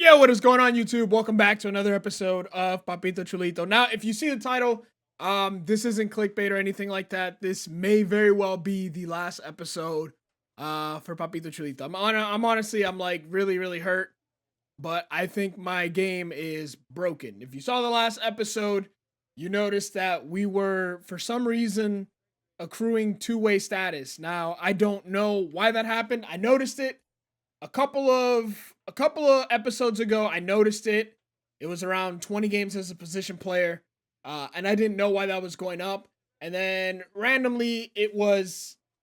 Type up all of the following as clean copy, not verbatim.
Yo, what is going on, YouTube? Welcome back to another episode of Papito Chulito. Now, if you see the title, this isn't clickbait or anything like that. This may very well be the last episode for Papito Chulito. I'm like really hurt, but I think my game is broken. If you saw the last episode, you noticed that we were, for some reason, accruing two-way status. Now, I don't know why that happened. I noticed it a couple of episodes ago. I noticed it. It was around 20 games as a position player, and I didn't know why that was going up. And then randomly,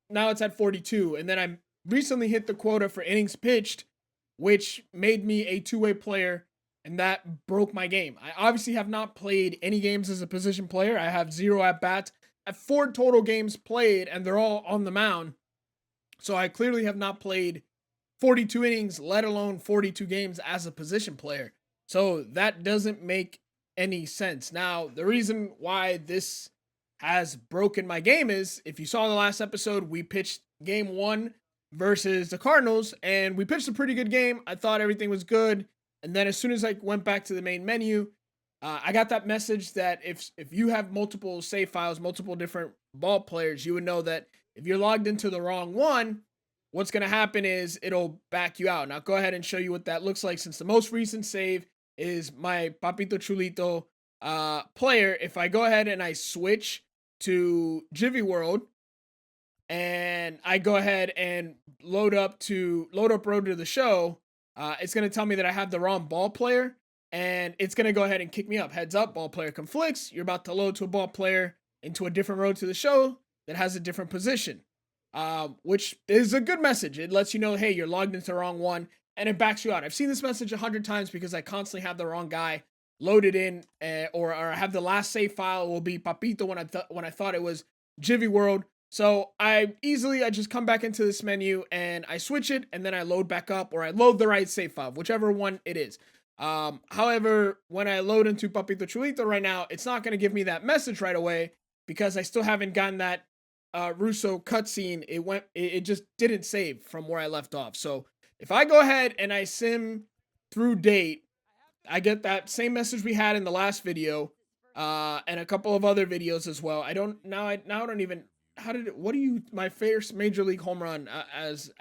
now it's at 42. And then I recently hit the quota for innings pitched, which made me a two-way player, and that broke my game. I obviously have not played any games as a position player. I have 0 at bats. I have 4 total games played, and they're all on the mound. So I clearly have not played 42 innings, let alone 42 games as a position player. So that doesn't make any sense. Now, the reason why this has broken my game is, if you saw the last episode, we pitched game 1 versus the Cardinals, and we pitched a pretty good game. I thought everything was good. And then as soon as I went back to the main menu, I got that message that if you have multiple save files, multiple different ball players, you would know that if you're logged into the wrong one, what's going to happen is it'll back you out. Now, go ahead and show you what that looks like, since the most recent save is my Papito Chulito player. If I go ahead and I switch to Jivy World, and I go ahead and load up Road to the Show, it's going to tell me that I have the wrong ball player, and it's going to go ahead and kick me up. Heads up, ball player conflicts. You're about to load to a ball player into a different road to the show that has a different position. Which is a good message. It lets you know, hey, you're logged into the wrong one, and it backs you out. I've seen this message 100 times because I constantly have the wrong guy loaded in, or I have the last save file will be Papito when I thought it was Jivy World. So I just come back into this menu and I switch it, and then I load back up, or I load the right save file, whichever one it is. However, when I load into Papito Chulito right now, it's not going to give me that message right away because I still haven't gotten that Russo cutscene. It just didn't save from where I left off. So if I go ahead and I sim through date, I get that same message we had in the last video, and a couple of other videos as well. I don't even, my first major league home run, as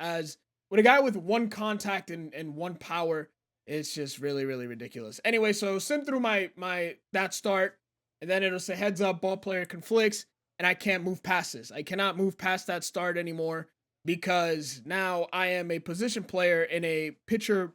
with a guy with one contact and one power. It's just really ridiculous. Anyway, so sim through that start, and then it'll say heads up, ball player conflicts. And I can't move past this. I cannot move past that start anymore because now I am a position player in a pitcher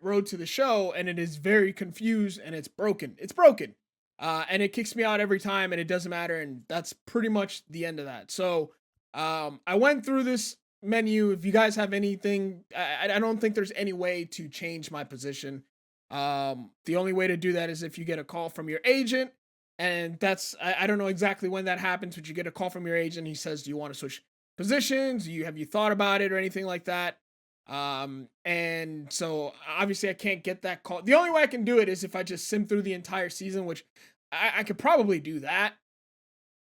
road to the show, and it is very confused and it's broken. It's broken. And it kicks me out every time, and it doesn't matter, and that's pretty much the end of that. So I went through this menu. If you guys have anything, I don't think there's any way to change my position. The only way to do that is if you get a call from your agent. And that's, I don't know exactly when that happens, but you get a call from your agent. He says, do you want to switch positions? Have you thought about it or anything like that? And so obviously I can't get that call. The only way I can do it is if I just sim through the entire season, which I could probably do that.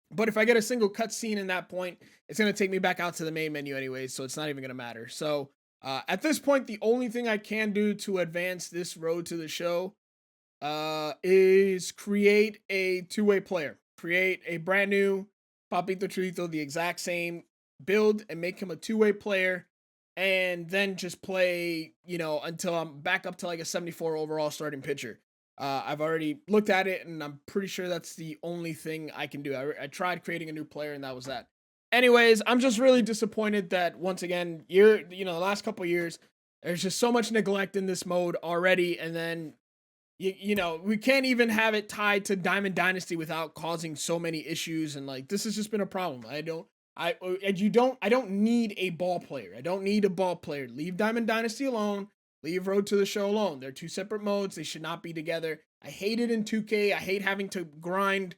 But if I get a single cutscene in that point, it's going to take me back out to the main menu anyway, so it's not even going to matter. So at this point, the only thing I can do to advance this road to the show is create a two-way player. Create a brand new Papito Chulito, the exact same build, and make him a two-way player, and then just play, until I'm back up to like a 74 overall starting pitcher. I've already looked at it, and I'm pretty sure that's the only thing I can do. I tried creating a new player, and that was that. Anyways, I'm just really disappointed that once again, the last couple years, there's just so much neglect in this mode already, and then we can't even have it tied to Diamond Dynasty without causing so many issues, and like this has just been a problem. I don't need a ball player. I don't need a ball player. Leave Diamond Dynasty alone. Leave Road to the Show alone. They're two separate modes. They should not be together. I hate it in 2K. I hate having to grind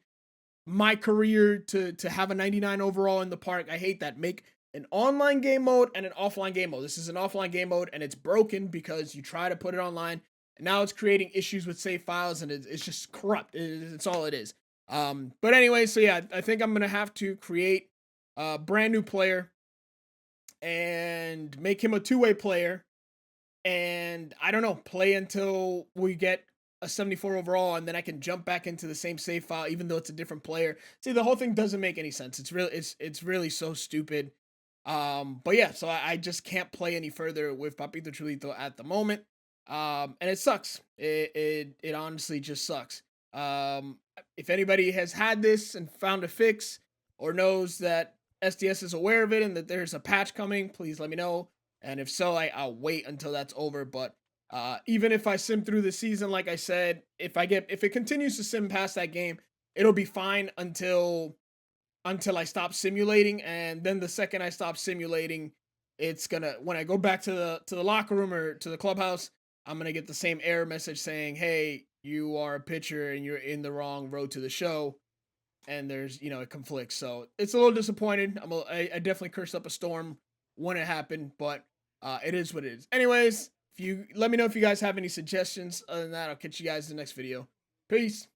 my career to have a 99 overall in the park. I hate that. Make an online game mode and an offline game mode. This is an offline game mode, and it's broken because you try to put it online. And now it's creating issues with save files, and it's just corrupt. It's all it is. But anyway, so yeah, I think I'm going to have to create a brand new player and make him a two-way player. and I don't know, play until we get a 74 overall, and then I can jump back into the same save file, even though it's a different player. See, the whole thing doesn't make any sense. It's really so stupid. But yeah, so I just can't play any further with Papito Chulito at the moment. And it sucks. It honestly just sucks. If anybody has had this and found a fix, or knows that SDS is aware of it and that there's a patch coming, please let me know. And if so, I'll wait until that's over. But even if I sim through the season, like I said, if it continues to sim past that game, it'll be fine until I stop simulating. And then the second I stop simulating, it's gonna, when I go back to the locker room or to the clubhouse, I'm gonna get the same error message saying, "Hey, you are a pitcher and you're in the wrong road to the show." And there's, it conflicts. So it's a little disappointed. I definitely cursed up a storm when it happened, but it is what it is. Anyways, if you let me know if you guys have any suggestions. Other than that, I'll catch you guys in the next video. Peace.